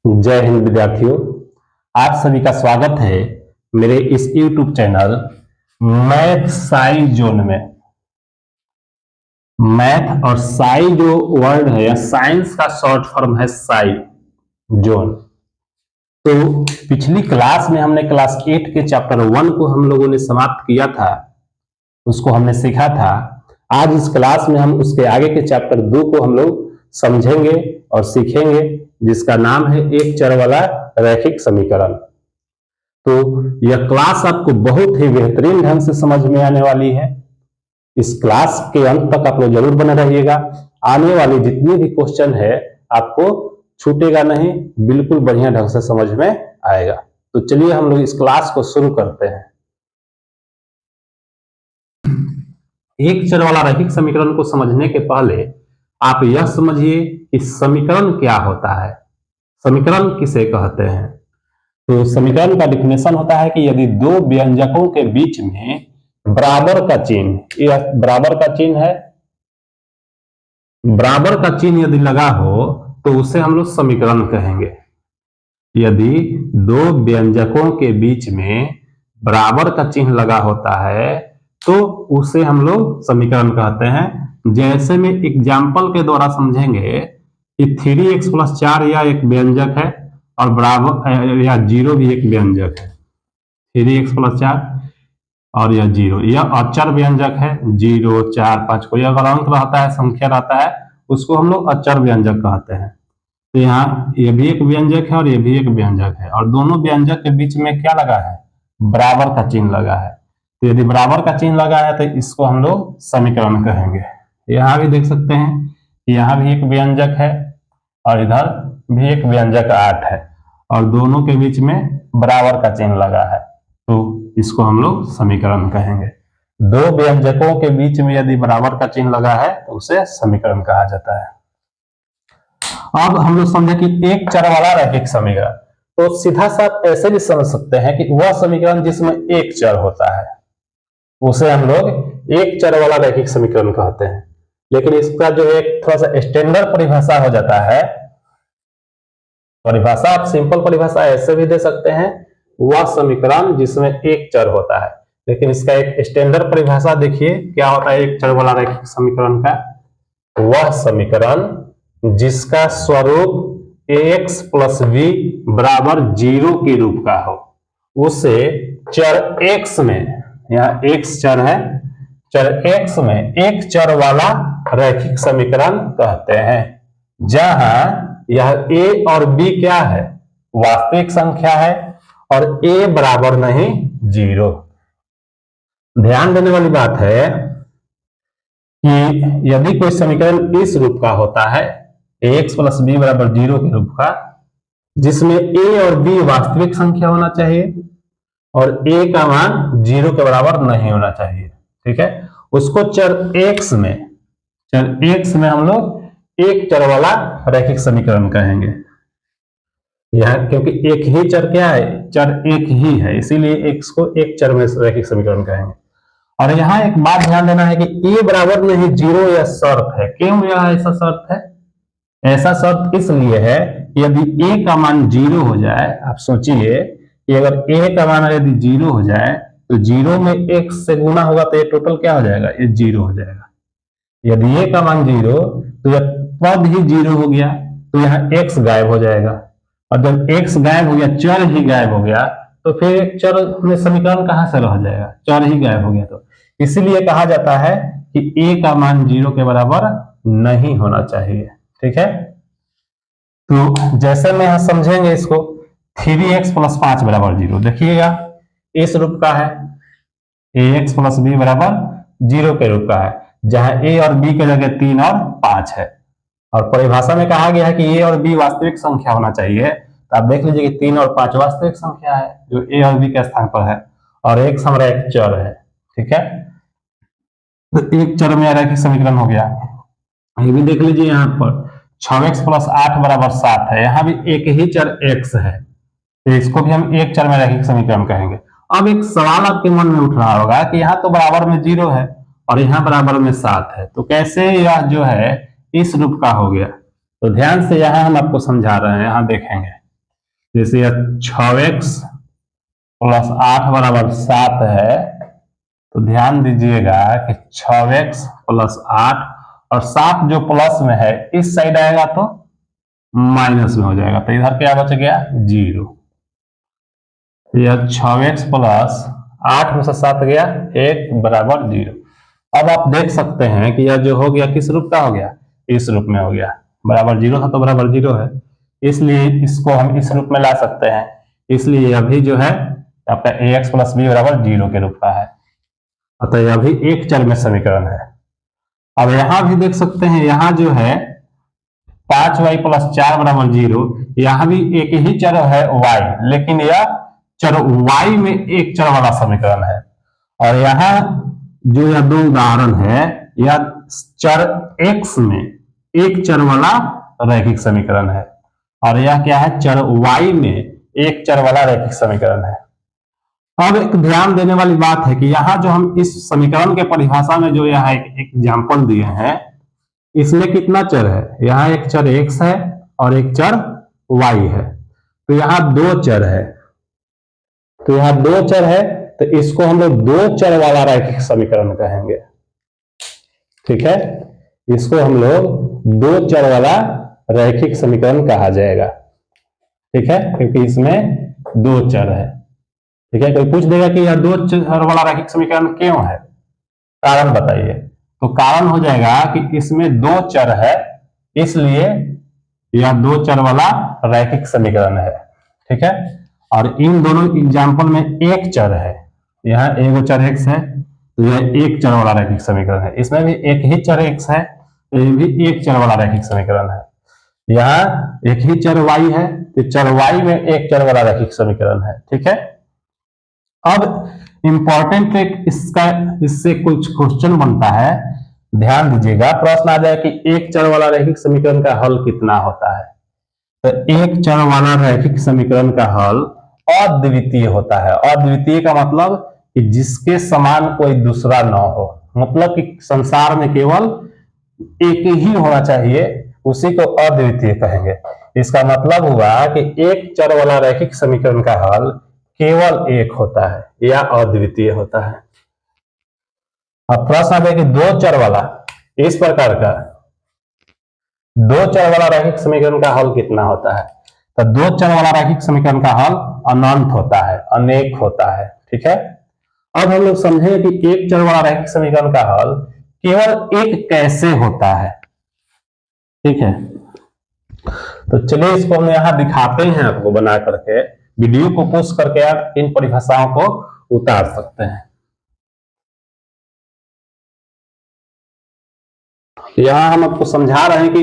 जय हिंद विद्यार्थियों। आप सभी का स्वागत है मेरे इस YouTube channel math Sai zone में। मैथ और साई जो वर्ड है या साइंस का शॉर्ट फॉर्म है साई जोन। तो पिछली क्लास में हमने क्लास 8 के चैप्टर 1 को हम लोगों ने समाप्त किया था, उसको हमने सीखा था। आज इस क्लास में हम उसके आगे के चैप्टर 2 को हम लोग समझेंगे और सीखेंगे, जिसका नाम है एक चर वाला रैखिक समीकरण। तो यह क्लास आपको बहुत ही बेहतरीन ढंग से समझ में आने वाली है। इस क्लास के अंत तक आप लोग जरूर बने रहिएगा। आने वाली जितनी भी क्वेश्चन है आपको छूटेगा नहीं, बिल्कुल बढ़िया ढंग से समझ में आएगा। तो चलिए हम लोग इस क्लास को शुरू करते हैं। एक चर वाला रैखिक समीकरण को समझने के पहले आप यह समझिए कि समीकरण क्या होता है, समीकरण किसे कहते हैं। तो समीकरण का डिफिनेशन होता है कि यदि दो व्यंजकों के बीच में बराबर का चिन्ह, यह बराबर का चिन्ह है, बराबर का चिन्ह यदि लगा हो तो उसे हम लोग समीकरण कहेंगे। यदि दो व्यंजकों के बीच में बराबर का चिन्ह लगा होता है तो उसे हम लोग समीकरण कहते हैं। जैसे में एग्जाम्पल के द्वारा समझेंगे कि 3x + 4 यह एक व्यंजक है और बराबर या 0 भी एक व्यंजक है। 3x + 4 और यह 0 यह अचर व्यंजक है। 0, 4, 5 कोई अगर अंक रहता है, संख्या रहता है, उसको हम लोग अचर व्यंजक कहते हैं। तो यहाँ ये भी एक व्यंजक है और ये भी एक व्यंजक है, और दोनों व्यंजक के बीच में क्या लगा है? बराबर का चिन्ह लगा है। तो यदि बराबर का चिन्ह लगा है तो इसको हम लोग समीकरण कहेंगे। यहाँ भी देख सकते हैं कि यहाँ भी एक व्यंजक है और इधर भी एक व्यंजक 8 है, और दोनों के बीच में बराबर का चिन्ह लगा है, तो इसको हम लोग समीकरण कहेंगे। दो व्यंजकों के बीच में यदि बराबर का चिन्ह लगा है तो उसे समीकरण कहा जाता है। अब हम लोग समझे कि एक चर वाला रैखिक समीकरण, तो सीधा सा ऐसे भी समझ सकते हैं कि वह समीकरण जिसमें एक चर होता है उसे हम लोग एक चर वाला रैखिक समीकरण कहते हैं। लेकिन इसका जो एक थोड़ा सा स्टैंडर्ड परिभाषा हो जाता है, परिभाषा आप सिंपल परिभाषा ऐसे भी दे सकते हैं, वह समीकरण जिसमें एक चर होता है। लेकिन इसका एक स्टैंडर्ड परिभाषा देखिए क्या होता है एक चर वाला रैखिक समीकरण का। वह समीकरण जिसका स्वरूप ax + b = 0 के रूप का हो, उसे चर x में, यहाँ x चर है, चर x में एक चर वाला रैखिक समीकरण कहते हैं। जहां यह a और b क्या है? वास्तविक संख्या है और a बराबर नहीं 0। ध्यान देने वाली बात है कि यदि कोई समीकरण इस रूप का होता है, ax + b = 0 के रूप का, जिसमें a और b वास्तविक संख्या होना चाहिए और a का मान 0 के बराबर नहीं होना चाहिए, ठीक है, उसको चर x में हम लोग एक चर वाला रैखिक समीकरण कहेंगे। यह क्योंकि एक ही चर क्या है? चर एक ही है, इसीलिए x को एक चर में रैखिक समीकरण कहेंगे। और यहाँ एक बात ध्यान देना है कि a बराबर नहीं 0 यह शर्त है। क्यों यह ऐसा शर्त है? ऐसा शर्त इसलिए है कि यदि a का मान 0 हो जाए, आप सोचिए कि अगर a का मान यदि 0 हो जाए तो 0 में x से गुना होगा तो ये टोटल क्या हो जाएगा? ये 0 हो जाएगा। यदि a का मान 0 तो यह पद ही 0 हो गया, तो यहाँ x गायब हो जाएगा, और जब x गायब हो गया, चर ही गायब हो गया, तो फिर एक चर में समीकरण कहां से रह जाएगा? चर ही गायब हो गया। तो इसीलिए कहा जाता है कि a का मान 0 के बराबर नहीं होना चाहिए, ठीक है। तो जैसे में यहां समझेंगे इसको, 3x + 5 = 0, देखिएगा इस रूप का है, ax + b = 0 के रूप का है, जहां a और b की जगह 3 और 5 है। और परिभाषा में कहा गया है कि a और b वास्तविक संख्या होना चाहिए। तो आप देख लीजिए कि 3 और 5 वास्तविक संख्या है जो a और b के स्थान पर है, और x हमारा एक चर है, ठीक है। तो एक चर में रैखिक समीकरण हो गया। ये भी देख लीजिए यहाँ पर 6x + 8 = 7 है, यहाँ भी एक ही चर x है, तो इसको भी हम एक चर में रैखिक समीकरण कहेंगे। अब एक सवाल आपके मन में उठ रहा होगा कि यहाँ तो बराबर में 0 है और यहाँ बराबर में 7 है, तो कैसे यह जो है इस रूप का हो गया? तो ध्यान से यहाँ हम आपको समझा रहे हैं, यहाँ देखेंगे। जैसे यह 6x प्लस 8 बराबर 7 है, तो ध्यान दीजिएगा कि 6x प्लस 8 और 7 जो प्लस में है इस साइड आएगा तो माइनस में हो जाएगा, तो इधर क्या बच गया 0। यह 6x प्लस 8 में से 7 गया 1 बराबर 0। अब आप देख सकते हैं कि यह जो हो गया किस रूप का हो गया, इस रूप में हो गया। बराबर 0 था तो बराबर 0 है, इसलिए इसको हम इस रूप में ला सकते हैं। इसलिए यह भी जो है आपका ax प्लस बी बराबर 0 के रूप का है, अतः यह भी एक चर में समीकरण है। अब यहां भी देख सकते हैं, यहां जो है 5y प्लस 4 बराबर 0, यहां भी एक ही चर है y, लेकिन यह चर y में एक चर वाला समीकरण है। और यहां जो यह दो उदाहरण है, यह चर x में एक चर वाला रैखिक समीकरण है, और यह क्या है, चर y में एक चर वाला रैखिक समीकरण है। अब एक ध्यान देने वाली बात है कि यहां जो हम इस समीकरण के परिभाषा में जो यहाँ एक एग्जाम्पल दिए हैं, इसमें कितना चर है, यहाँ एक चर x है और एक चर y है, तो यहाँ दो चर है। तो यहाँ दो चर है, तो इसको हम लोग दो चर वाला रैखिक समीकरण कहेंगे। ठीक है, इसको हम लोग दो चर वाला रैखिक समीकरण कहा जाएगा। ठीक है, क्योंकि इसमें दो चर है। ठीक है, कोई पूछ देगा कि यह दो चर वाला रैखिक समीकरण क्यों है, कारण बताइए। तो कारण हो जाएगा कि इसमें दो चर है, इसलिए यह दो चर वाला रैखिक समीकरण है। ठीक है, और इन दोनों एग्जाम्पल में एक चर है, यहाँ एक चर x है, तो यह एक चर वाला रैखिक समीकरण है। इसमें भी एक ही चर x है, तो यह भी एक चर वाला रैखिक समीकरण है। यहाँ एक ही चर y है, तो चर y में एक चर वाला रैखिक समीकरण है। ठीक है, अब इंपॉर्टेंट इससे कुछ क्वेश्चन बनता है, ध्यान दीजिएगा। प्रश्न आ जाए कि एक चर वाला रैखिक समीकरण का हल कितना होता है, तो एक चर वाला रैखिक समीकरण का हल अद्वितीय होता है। अद्वितीय का मतलब कि जिसके समान कोई दूसरा न हो, मतलब कि संसार में केवल एक ही होना चाहिए, उसी को अद्वितीय कहेंगे। इसका मतलब हुआ कि एक चर वाला रैखिक समीकरण का हल केवल एक होता है या अद्वितीय होता है। अब प्रश्न आता है कि दो चर वाला, इस प्रकार का दो चर वाला रैखिक समीकरण का हल कितना होता है, तो दो चर वाला रैखिक समीकरण का हल अनंत होता है, अनेक होता है। ठीक है, अब हम लोग समझें कि एक चर वाला रैखिक समीकरण का हल केवल एक कैसे होता है। ठीक है, तो चलिए इसको हम यहां दिखाते हैं आपको बना करके। वीडियो को पोस्ट करके आप इन परिभाषाओं को उतार सकते हैं। यहां हम आपको समझा रहे हैं कि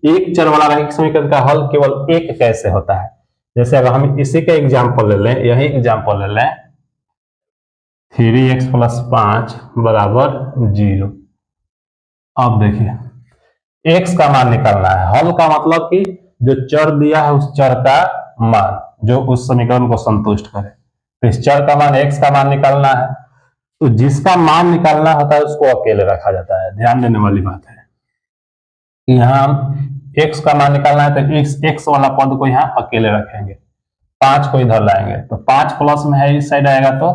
एक चर वाला रैखिक समीकरण का हल केवल एक कैसे होता है। जैसे अगर हम इसी का एग्जाम्पल ले लें, यही एग्जाम्पल ले लें, 3x प्लस 5 बराबर 0। अब देखिए x का मान निकालना है। हल का मतलब कि जो चर दिया है उस चर का मान जो उस समीकरण को संतुष्ट करे। तो इस चर का मान x का मान निकालना है, तो जिसका मान निकालना होता है उसको अकेले रखा जाता है। ध्यान देने वाली बात है, यहाँ x का मान निकालना है तो x वाला पद को यहाँ अकेले रखेंगे, 5 को इधर लाएंगे, तो 5 प्लस में है, इस साइड आएगा तो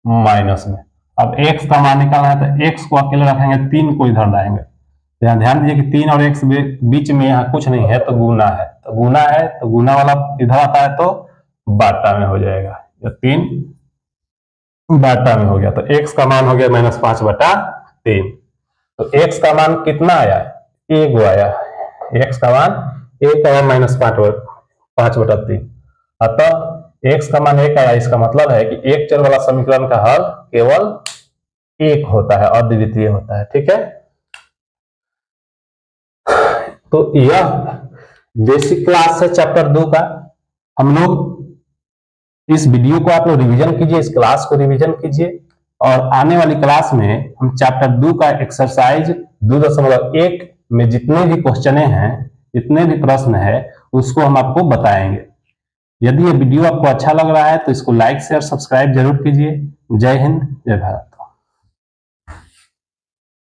माइनस में। अब x का मान निकालना है तो x को अकेले रखेंगे, 3 को इधर लाएंगे। तो यहाँ ध्यान दीजिए कि 3 और x बीच में यहाँ कुछ नहीं है, तो गुना है, तो गुना है, तो गुना वाला इधर आता है तो बाटा में हो जाएगा। 3 बाटा में हो गया, तो x का मान हो गया -5/3। तो x का मान कितना आया, 1 आया। x का मान 1 आया, -5/3। अतः x का मान 1 आया, इसका मतलब है कि एक चर वाला समीकरण का हल केवल एक होता है, अद्वितीय होता है। ठीक है, तो यह बेसिक क्लास है चैप्टर 2 का। हम लोग इस वीडियो को आप लोग रिवीजन कीजिए, इस क्लास को रिवीजन कीजिए, और आने वाली क्लास में हम चैप्टर 2 का एक्सरसाइज 2.1 में जितने भी क्वेश्चन हैं, जितने भी प्रश्न है, उसको हम आपको बताएंगे। यदि ये वीडियो आपको अच्छा लग रहा है तो इसको लाइक शेयर सब्सक्राइब जरूर कीजिए। जय हिंद, जय भारत।